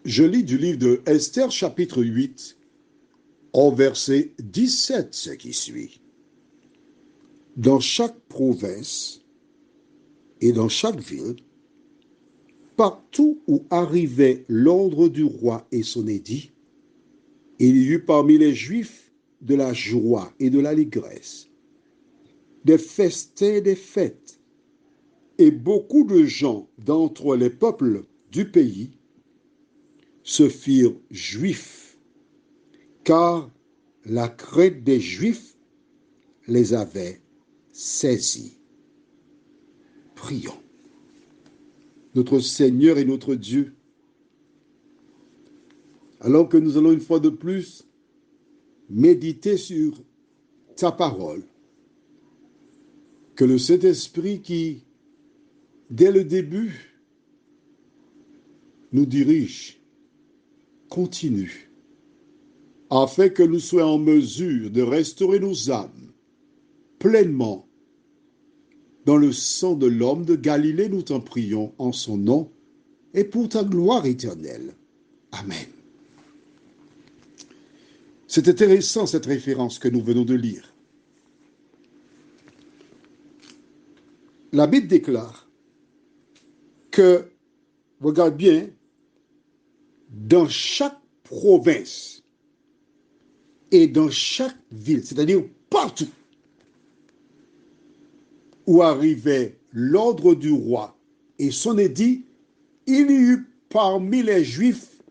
Je lis du livre de Esther, chapitre 8, au verset 17, ce qui suit. Dans chaque province et dans chaque ville, partout où arrivait l'ordre du roi et son édit, il y eut parmi les Juifs de la joie et de l'allégresse, des festins et des fêtes, et beaucoup de gens d'entre les peuples du pays se firent juifs, car la crainte des Juifs les avait saisis. Prions. Notre Seigneur et notre Dieu, alors que nous allons une fois de plus méditer sur ta parole, que le Saint-Esprit qui, dès le début, nous dirige, continue, afin que nous soyons en mesure de restaurer nos âmes pleinement dans le sang de l'homme de Galilée, nous t'en prions en son nom et pour ta gloire éternelle. Amen. C'est intéressant cette référence que nous venons de lire. La Bible déclare que, regarde bien, dans chaque province et dans chaque ville, c'est-à-dire partout où arrivait l'ordre du roi et son édit, il y eut parmi les Juifs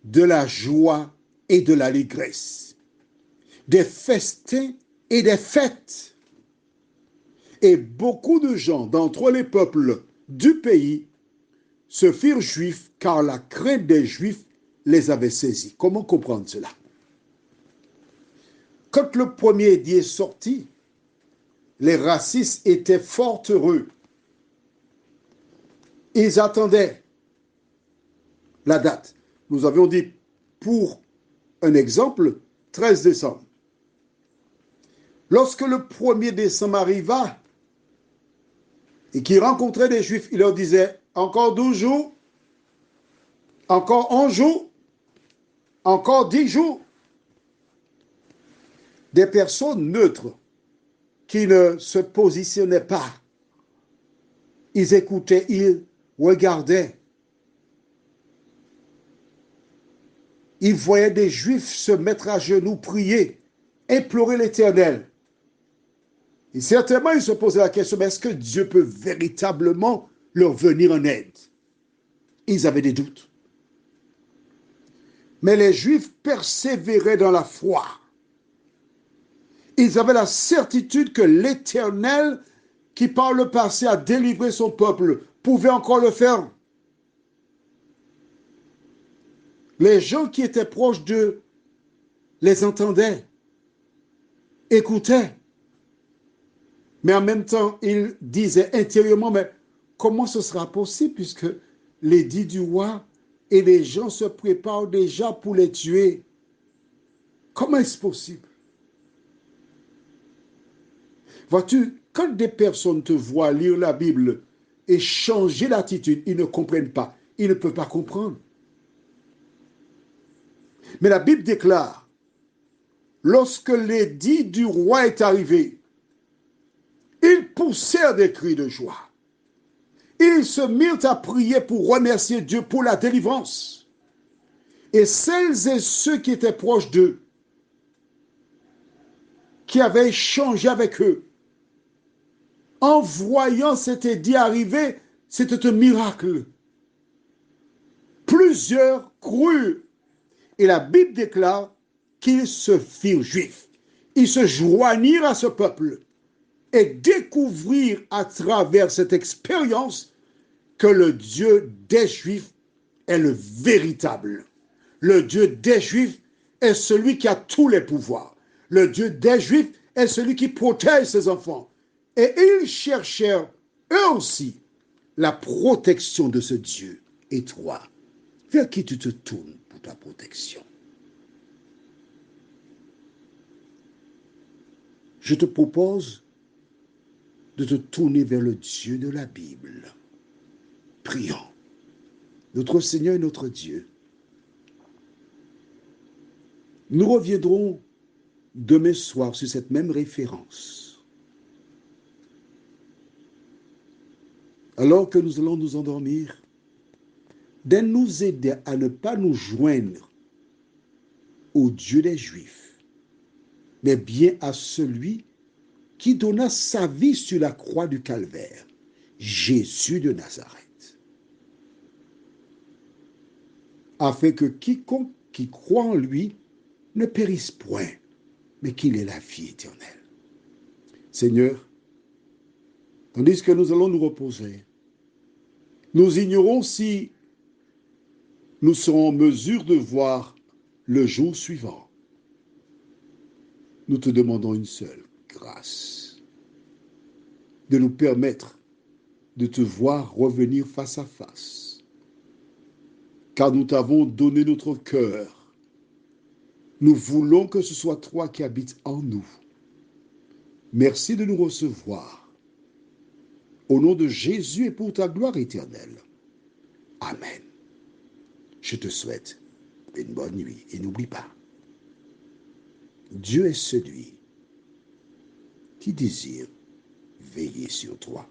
de la joie et de l'allégresse, des festins et des fêtes. Et beaucoup de gens d'entre les peuples du pays se firent juifs, car la crainte des Juifs les avait saisis. Comment comprendre cela? Quand le premier édit est sorti, les racistes étaient fort heureux. Ils attendaient la date. Nous avions dit, pour un exemple, 13 décembre. Lorsque le 1er décembre arriva et qu'ils rencontraient des Juifs, il leur disait, encore 12 jours, encore 11 jours, encore 10 jours. Des personnes neutres qui ne se positionnaient pas. Ils écoutaient, ils regardaient. Ils voyaient des Juifs se mettre à genoux, prier, implorer l'Éternel. Et certainement, ils se posaient la question, mais est-ce que Dieu peut véritablement leur venir en aide? Ils avaient des doutes. Mais les Juifs persévéraient dans la foi. Ils avaient la certitude que l'Éternel, qui par le passé a délivré son peuple, pouvait encore le faire. Les gens qui étaient proches d'eux les entendaient, écoutaient. Mais en même temps, ils disaient intérieurement, mais comment ce sera possible puisque l'édit du roi et les gens se préparent déjà pour les tuer? Comment est-ce possible? Vois-tu, quand des personnes te voient lire la Bible et changer d'attitude, ils ne comprennent pas. Ils ne peuvent pas comprendre. Mais la Bible déclare, lorsque l'édit du roi est arrivé, ils poussèrent des cris de joie. Ils se mirent à prier pour remercier Dieu pour la délivrance. Et celles et ceux qui étaient proches d'eux, qui avaient échangé avec eux, en voyant cet édit arriver, c'était un miracle. Plusieurs crurent. Et la Bible déclare qu'ils se firent juifs. Ils se joignirent à ce peuple et découvrirent à travers cette expérience que le Dieu des Juifs est le véritable. Le Dieu des Juifs est celui qui a tous les pouvoirs. Le Dieu des Juifs est celui qui protège ses enfants. Et ils cherchèrent eux aussi la protection de ce Dieu. Et toi, vers qui tu te tournes pour ta protection? Je te propose de te tourner vers le Dieu de la Bible. Prions. Notre Seigneur et notre Dieu, Nous reviendrons demain soir sur cette même référence. Alors que nous allons nous endormir, de nous aider à ne pas nous joindre au Dieu des Juifs, mais bien à celui qui donna sa vie sur la croix du Calvaire, Jésus de Nazareth, afin que quiconque qui croit en lui ne périsse point, mais qu'il ait la vie éternelle. Seigneur, tandis que nous allons nous reposer, nous ignorons si nous serons en mesure de voir le jour suivant. Nous te demandons une seule grâce, de nous permettre de te voir revenir face à face, car nous t'avons donné notre cœur. Nous voulons que ce soit toi qui habites en nous. Merci de nous recevoir. Au nom de Jésus et pour ta gloire éternelle. Amen. Je te souhaite une bonne nuit et n'oublie pas, Dieu est celui qui désire veiller sur toi.